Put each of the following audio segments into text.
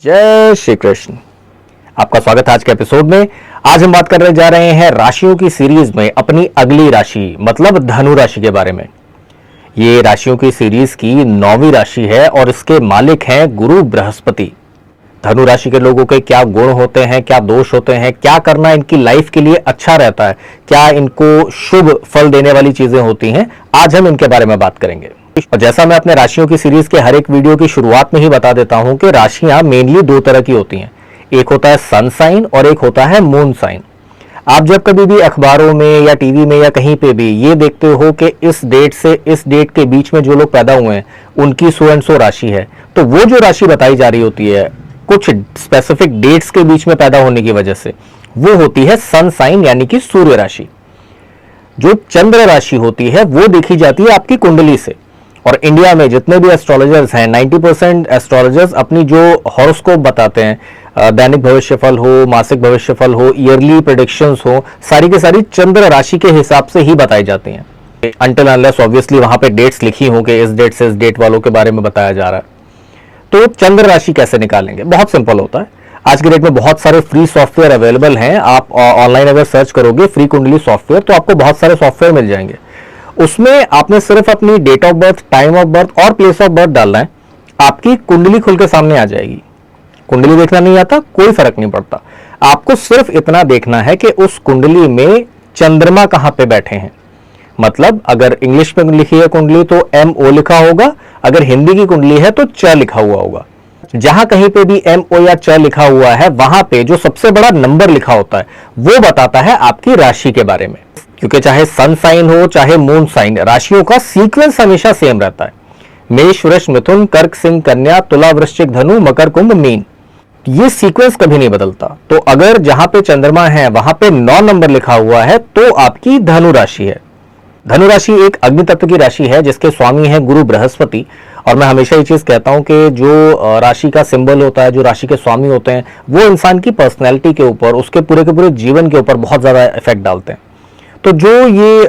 जय श्री कृष्ण। आपका स्वागत है आज के एपिसोड में। आज हम बात करने जा रहे हैं राशियों की सीरीज में अपनी अगली राशि मतलब धनु राशि के बारे में। ये राशियों की सीरीज की 9वीं राशि है और इसके मालिक हैं गुरु बृहस्पति। धनु राशि के लोगों के क्या गुण होते हैं, क्या दोष होते हैं, क्या करना इनकी लाइफ के लिए अच्छा रहता है, क्या इनको शुभ फल देने वाली चीजें होती हैं, आज हम इनके बारे में बात करेंगे। और जैसा मैं अपने राशियों की सीरीज के हर एक वीडियो की शुरुआत में ही बता देता हूं कि राशियां मेनली दो तरह की होती हैं, एक होता है सन साइन और एक होता है मून साइन। आप जब कभी भी अखबारों में या टीवी में या कहीं पे भी ये देखते हो कि इस डेट से इस डेट के बीच में जो लोग पैदा हुए हैं उनकी सो एंड सो राशि है, तो वो जो राशि बताई जा रही होती है कुछ स्पेसिफिक डेट्स के बीच में पैदा होने की वजह से, वो होती है सन साइन यानी कि सूर्य राशि। जो चंद्र राशि होती है वो देखी जाती है आपकी कुंडली से। और इंडिया में जितने भी एस्ट्रोलॉजर्स हैं 90% एस्ट्रोलॉजर्स अपनी जो हॉरोस्कोप बताते हैं, दैनिक भविष्यफल हो, मासिक भविष्यफल हो, ईयरली प्रेडिक्शंस हो, सारी के सारी चंद्र राशि के हिसाब से ही बताई जाती हैं। अनटिल अनलेस ऑब्वियसली वहां पे डेट्स लिखी हो कि इस डेट से इस डेट वालों के बारे में बताया जा रहा है। तो चंद्र राशि कैसे निकालेंगे? बहुत सिंपल होता है। आज के डेट में बहुत सारे फ्री सॉफ्टवेयर अवेलेबल हैं। आप ऑनलाइन अगर सर्च करोगे फ्री कुंडली सॉफ्टवेयर तो आपको बहुत सारे सॉफ्टवेयर मिल जाएंगे। उसमें आपने सिर्फ अपनी date of birth, time of birth और प्लेस ऑफ बर्थ डालना है, आपकी कुंडली खुल के सामने आ जाएगी। कुंडली देखना नहीं आता कोई फर्क नहीं पड़ता, आपको सिर्फ इतना देखना है कि उस कुंडली में चंद्रमा कहां पे बैठे हैं। मतलब अगर इंग्लिश में लिखी है कुंडली तो MO लिखा होगा, अगर हिंदी की कुंडली है तो च लिखा हुआ होगा। जहां कहीं पे भी MO या च लिखा हुआ है वहां पे जो सबसे बड़ा नंबर लिखा होता है वो बताता है आपकी राशि के बारे में। क्योंकि चाहे सन साइन हो चाहे मून साइन, राशियों का सीक्वेंस हमेशा सेम रहता है। मेष, वृष, मिथुन, कर्क, सिंह, कन्या, तुला, वृश्चिक, धनु, मकर, कुंभ, मीन, ये सीक्वेंस कभी नहीं बदलता। तो अगर जहां पे चंद्रमा है वहां पे 9 नंबर लिखा हुआ है तो आपकी धनु राशि है। धनु राशि एक अग्नि तत्व की राशि है जिसके स्वामी है गुरु बृहस्पति। और मैं हमेशा ये चीज कहता हूं कि जो राशि का सिंबल होता है, जो राशि के स्वामी होते हैं, वो इंसान की पर्सनैलिटी के ऊपर, उसके पूरे के पूरे जीवन के ऊपर बहुत ज्यादा इफेक्ट डालते हैं। तो जो ये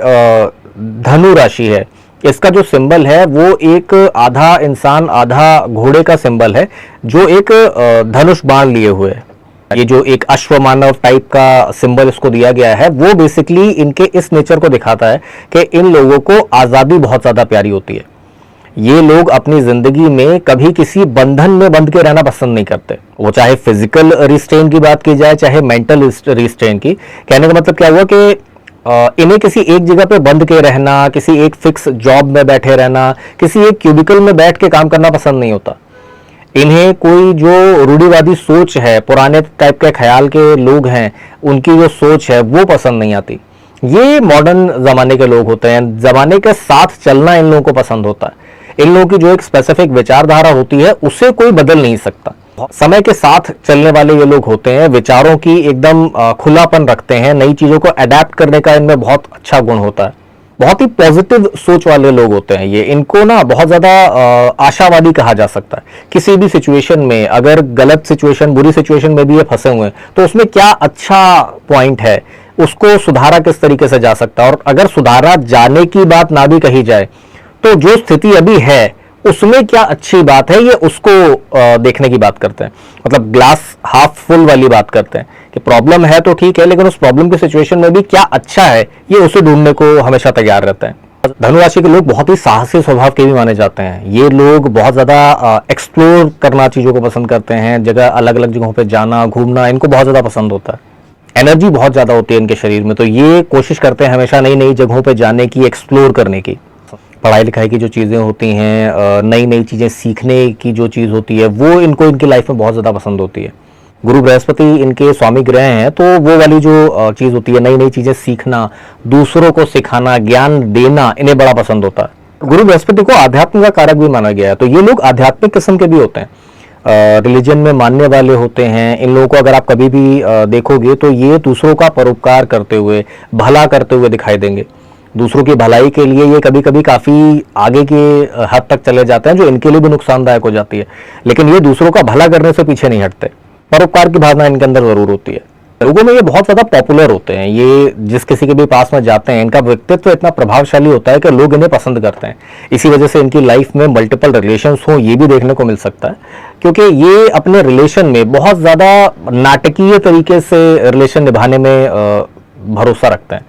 धनु राशि है इसका जो सिंबल है वो एक आधा इंसान आधा घोड़े का सिंबल है जो एक धनुष बाण लिए हुए है। ये जो एक अश्वमानव टाइप का सिंबल इसको दिया गया है वो बेसिकली इनके इस नेचर को दिखाता है कि इन लोगों को आजादी बहुत ज्यादा प्यारी होती है। ये लोग अपनी जिंदगी में कभी किसी बंधन में बंध के रहना पसंद नहीं करते, वो चाहे फिजिकल रिस्ट्रेन की बात की जाए चाहे मेंटल रिस्ट्रेन की। कहने का मतलब क्या हुआ कि इन्हें किसी एक जगह पे बंद के रहना, किसी एक फिक्स जॉब में बैठे रहना, किसी एक क्यूबिकल में बैठ के काम करना पसंद नहीं होता। इन्हें कोई जो रूढ़िवादी सोच है, पुराने टाइप के ख्याल के लोग हैं, उनकी जो सोच है वो पसंद नहीं आती। ये मॉडर्न जमाने के लोग होते हैं, जमाने के साथ चलना इन लोगों को पसंद होता है। इन लोगों की जो एक स्पेसिफिक विचारधारा होती है उसे कोई बदल नहीं सकता। समय के साथ चलने वाले ये लोग होते हैं, विचारों की एकदम खुलापन रखते हैं, नई चीजों को अडेप्ट करने का इनमें बहुत अच्छा गुण होता है। बहुत ही पॉजिटिव सोच वाले लोग होते हैं ये। इनको ना बहुत ज्यादा आशावादी कहा जा सकता है। किसी भी सिचुएशन में, अगर गलत सिचुएशन, बुरी सिचुएशन में भी ये फंसे हुए हैं तो उसमें क्या अच्छा पॉइंट है, उसको सुधारा किस तरीके से जा सकता है। और अगर सुधारा जाने की बात ना भी कही जाए तो जो स्थिति अभी है उसमें क्या अच्छी बात है, ये उसको देखने की बात करते हैं। मतलब ग्लास हाफ फुल वाली बात करते हैं कि प्रॉब्लम है तो ठीक है, लेकिन उस प्रॉब्लम की सिचुएशन में भी क्या अच्छा है ये उसे ढूंढने को हमेशा तैयार रहते हैं। धनु राशि के लोग बहुत ही साहसी स्वभाव के भी माने जाते हैं। ये लोग बहुत ज्यादा एक्सप्लोर करना, चीजों को पसंद करते हैं, जगह अलग अलग जगहों पर जाना, घूमना इनको बहुत ज्यादा पसंद होता है। एनर्जी बहुत ज्यादा होती है इनके शरीर में, तो ये कोशिश करते हैं हमेशा नई नई जगहों पर जाने की, एक्सप्लोर करने की। पढ़ाई लिखाई की जो चीज़ें होती हैं, नई नई चीज़ें सीखने की जो चीज़ होती है वो इनको इनकी लाइफ में बहुत ज़्यादा पसंद होती है। गुरु बृहस्पति इनके स्वामी ग्रह हैं तो वो वाली जो चीज़ होती है, नई नई चीज़ें सीखना, दूसरों को सिखाना, ज्ञान देना, इन्हें बड़ा पसंद होता है। गुरु बृहस्पति को आध्यात्म का कारक भी माना गया है, तो ये लोग आध्यात्मिक किस्म के भी होते हैं, रिलीजन में मानने वाले होते हैं। इन लोगों को अगर आप कभी भी देखोगे तो ये दूसरों का परोपकार करते हुए, भला करते हुए दिखाई देंगे। दूसरों की भलाई के लिए ये कभी कभी काफी आगे के हद तक चले जाते हैं जो इनके लिए भी नुकसानदायक हो जाती है, लेकिन ये दूसरों का भला करने से पीछे नहीं हटते। परोपकार की भावना इनके अंदर जरूर होती है। लोगों में ये बहुत ज्यादा पॉपुलर होते हैं, ये जिस किसी के भी पास में जाते हैं इनका व्यक्तित्व इतना प्रभावशाली होता है कि लोग इन्हें पसंद करते हैं। इसी वजह से इनकी लाइफ में मल्टीपल रिलेशंस हो, ये भी देखने को मिल सकता है, क्योंकि ये अपने रिलेशन में बहुत ज्यादा नाटकीय तरीके से रिलेशन निभाने में भरोसा रखते हैं।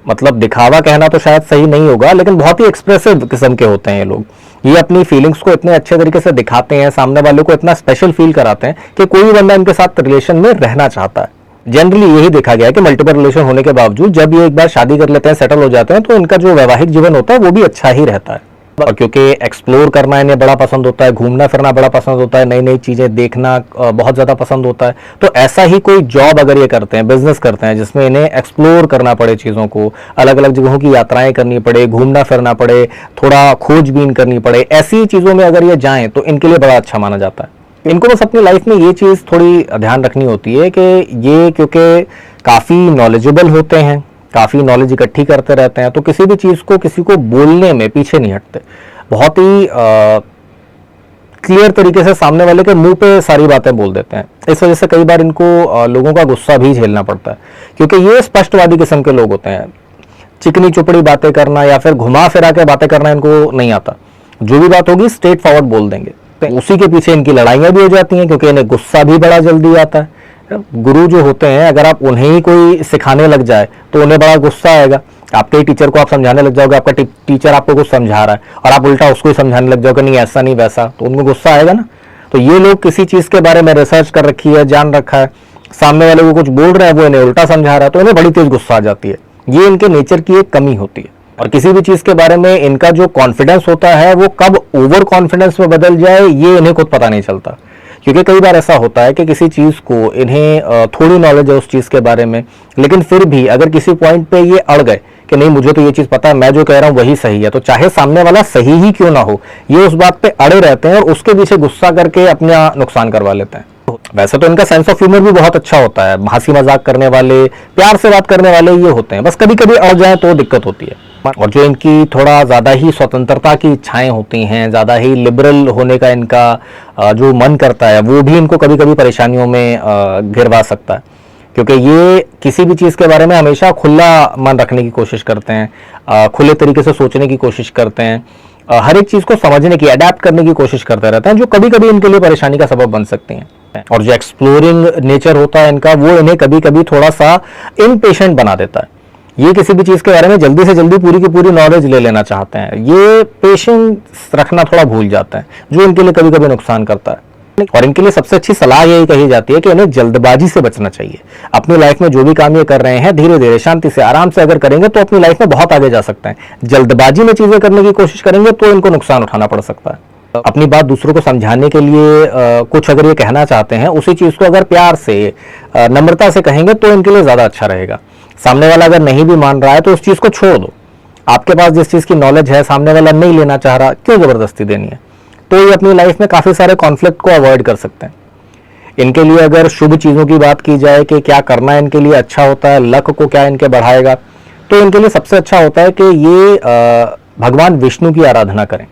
मतलब दिखावा कहना तो शायद सही नहीं होगा, लेकिन बहुत ही एक्सप्रेसिव किस्म के होते हैं ये लोग। ये अपनी फीलिंग्स को इतने अच्छे तरीके से दिखाते हैं, सामने वाले को इतना स्पेशल फील कराते हैं कि कोई भी बंदा इनके साथ रिलेशन में रहना चाहता है। जनरली यही देखा गया है कि मल्टीपल रिलेशन होने के बावजूद जब ये एक बार शादी कर लेते हैं, सेटल हो जाते हैं, तो इनका जो वैवाहिक जीवन होता है वो भी अच्छा ही रहता है। और क्योंकि एक्सप्लोर करना इन्हें बड़ा पसंद होता है, घूमना फिरना बड़ा पसंद होता है, नई नई चीजें देखना बहुत ज्यादा पसंद होता है, तो ऐसा ही कोई जॉब अगर ये करते हैं, बिजनेस करते हैं जिसमें इन्हें एक्सप्लोर करना पड़े, चीजों को अलग अलग जगहों की यात्राएं करनी पड़े, घूमना फिरना पड़े, थोड़ा खोजबीन करनी पड़े, ऐसी चीजों में अगर ये जाएं तो इनके लिए बड़ा अच्छा माना जाता है। इनको बस अपनी लाइफ में ये चीज थोड़ी ध्यान रखनी होती है कि ये क्योंकि काफी नॉलेजेबल होते हैं, काफी नॉलेज इकट्ठी करते रहते हैं, तो किसी भी चीज को किसी को बोलने में पीछे नहीं हटते। बहुत ही क्लियर तरीके से सामने वाले के मुंह पे सारी बातें बोल देते हैं। इस वजह से कई बार इनको लोगों का गुस्सा भी झेलना पड़ता है, क्योंकि ये स्पष्टवादी किस्म के लोग होते हैं। चिकनी चुपड़ी बातें करना या फिर घुमा फिरा के बातें करना इनको नहीं आता। जो भी बात होगी स्ट्रेट फॉरवर्ड बोल देंगे। उसी के पीछे इनकी लड़ाइयां भी हो जाती हैं, क्योंकि इन्हें गुस्सा भी बड़ा जल्दी आता है। गुरु जो होते हैं, अगर आप उन्हें ही कोई सिखाने लग जाए तो उन्हें बड़ा गुस्सा आएगा। आपके ही टीचर को आप समझाने लग जाओगे, आपका टीचर आपको कुछ समझा रहा है और आप उल्टा उसको ही समझाने लग जाओगे, नहीं ऐसा नहीं वैसा, तो उनको गुस्सा आएगा ना। तो ये लोग किसी चीज के बारे में रिसर्च कर रखी है, जान रखा है, सामने वाले को कुछ बोल रहे हैं, वो इन्हें उल्टा समझा रहा है, तो इन्हें बड़ी तेज गुस्सा आ जाती है। ये इनके नेचर की एक कमी होती है। और किसी भी चीज के बारे में इनका जो कॉन्फिडेंस होता है वो कब ओवर कॉन्फिडेंस में बदल जाए ये इन्हें खुद पता नहीं चलता। क्योंकि कई बार ऐसा होता है कि किसी चीज को इन्हें थोड़ी नॉलेज है उस चीज के बारे में, लेकिन फिर भी अगर किसी पॉइंट पे ये अड़ गए कि नहीं मुझे तो ये चीज पता है, मैं जो कह रहा हूं वही सही है, तो चाहे सामने वाला सही ही क्यों ना हो, ये उस बात पे अड़े रहते हैं और उसके पीछे गुस्सा करके अपना नुकसान करवा लेते हैं। वैसे तो इनका सेंस ऑफ ह्यूमर भी बहुत अच्छा होता है, हंसी मजाक करने वाले, प्यार से बात करने वाले ये होते हैं, बस कभी कभी अड़ जाए तो दिक्कत होती है। और जो इनकी थोड़ा ज्यादा ही स्वतंत्रता की इच्छाएं होती हैं, ज्यादा ही लिबरल होने का इनका जो मन करता है, वो भी इनको कभी कभी परेशानियों में घिरवा सकता है। क्योंकि ये किसी भी चीज के बारे में हमेशा खुला मन रखने की कोशिश करते हैं, खुले तरीके से सोचने की कोशिश करते हैं, हर एक चीज को समझने की, अडेप्ट करने की कोशिश करते रहते हैं, जो कभी कभी इनके लिए परेशानी का सबब बन सकती हैं। और जो एक्सप्लोरिंग नेचर होता है इनका, वो इन्हें कभी कभी थोड़ा सा इम्पेशेंट बना देता है। ये किसी भी चीज के बारे में जल्दी से जल्दी पूरी की पूरी नॉलेज ले लेना चाहते हैं, ये पेशेंस रखना थोड़ा भूल जाते हैं, जो इनके लिए कभी कभी नुकसान करता है। और इनके लिए सबसे अच्छी सलाह यही कही जाती है कि इन्हें जल्दबाजी से बचना चाहिए। अपनी लाइफ में जो भी काम ये कर रहे हैं धीरे धीरे, शांति से, आराम से अगर करेंगे तो अपनी लाइफ में बहुत आगे जा सकते हैं। जल्दबाजी में चीजें करने की कोशिश करेंगे तो इनको नुकसान उठाना पड़ सकता है। अपनी बात दूसरों को समझाने के लिए कुछ अगर ये कहना चाहते हैं, उसी चीज को अगर प्यार से, नम्रता से कहेंगे तो इनके लिए ज्यादा अच्छा रहेगा। सामने वाला अगर नहीं भी मान रहा है तो उस चीज को छोड़ दो। आपके पास जिस चीज की नॉलेज है, सामने वाला नहीं लेना चाह रहा, क्यों जबरदस्ती देनी है? तो ये अपनी लाइफ में काफी सारे कॉन्फ्लिक्ट को अवॉइड कर सकते हैं। इनके लिए अगर शुभ चीजों की बात की जाए कि क्या करना इनके लिए अच्छा होता है, लक को क्या इनके बढ़ाएगा, तो इनके लिए सबसे अच्छा होता है कि ये भगवान विष्णु की आराधना करें।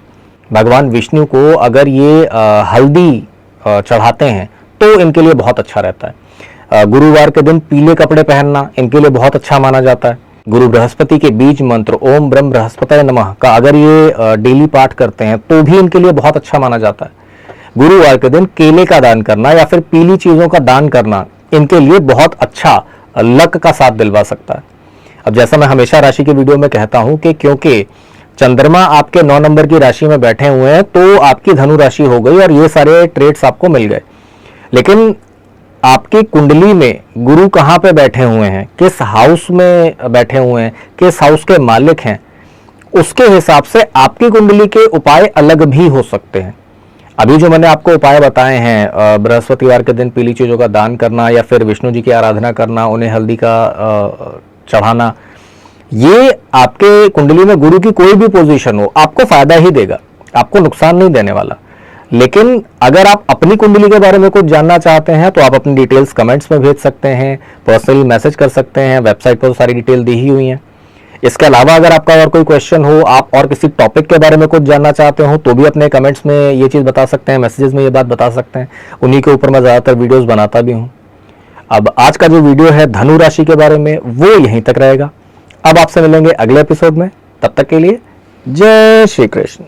भगवान विष्णु को अगर ये हल्दी चढ़ाते हैं तो इनके लिए बहुत अच्छा रहता है। गुरुवार के दिन पीले कपड़े पहनना इनके लिए बहुत अच्छा माना जाता है। गुरु बृहस्पति के बीज मंत्र ओम ब्रह्म बृहस्पतये नमः का अगर ये डेली पाठ करते हैं तो भी इनके लिए बहुत अच्छा माना जाता है। गुरुवार के दिन केले का दान करना या फिर पीली चीजों का दान करना इनके लिए बहुत अच्छा लक का साथ दिलवा सकता है। अब जैसा मैं हमेशा राशि की वीडियो में कहता हूं कि क्योंकि चंद्रमा आपके 9 नंबर की राशि में बैठे हुए हैं तो आपकी धनु राशि हो गई और ये सारे ट्रेड्स आपको मिल गए। लेकिन आपकी कुंडली में गुरु कहां पे बैठे हुए हैं, किस हाउस में बैठे हुए हैं, किस हाउस के मालिक हैं, उसके हिसाब से आपकी कुंडली के उपाय अलग भी हो सकते हैं। अभी जो मैंने आपको उपाय बताए हैं, बृहस्पतिवार के दिन पीली चीजों का दान करना या फिर विष्णु जी की आराधना करना, उन्हें हल्दी का चढ़ाना, ये आपके कुंडली में गुरु की कोई भी पोजीशन हो आपको फायदा ही देगा, आपको नुकसान नहीं देने वाला। लेकिन अगर आप अपनी कुंडली के बारे में कुछ जानना चाहते हैं तो आप अपनी डिटेल्स कमेंट्स में भेज सकते हैं, पर्सनली मैसेज कर सकते हैं, वेबसाइट पर सारी डिटेल दी ही हुई है। इसके अलावा अगर आपका और कोई क्वेश्चन हो, आप और किसी टॉपिक के बारे में कुछ जानना चाहते हो तो भी अपने कमेंट्स में ये चीज़ बता सकते हैं, मैसेजेस में ये बात बता सकते हैं। उन्हीं के ऊपर मैं ज़्यादातर वीडियोज़ बनाता भी हूँ। अब आज का जो वीडियो है धनु राशि के बारे में वो यहीं तक रहेगा। अब आपसे मिलेंगे अगले एपिसोड में, तब तक के लिए जय श्री कृष्ण।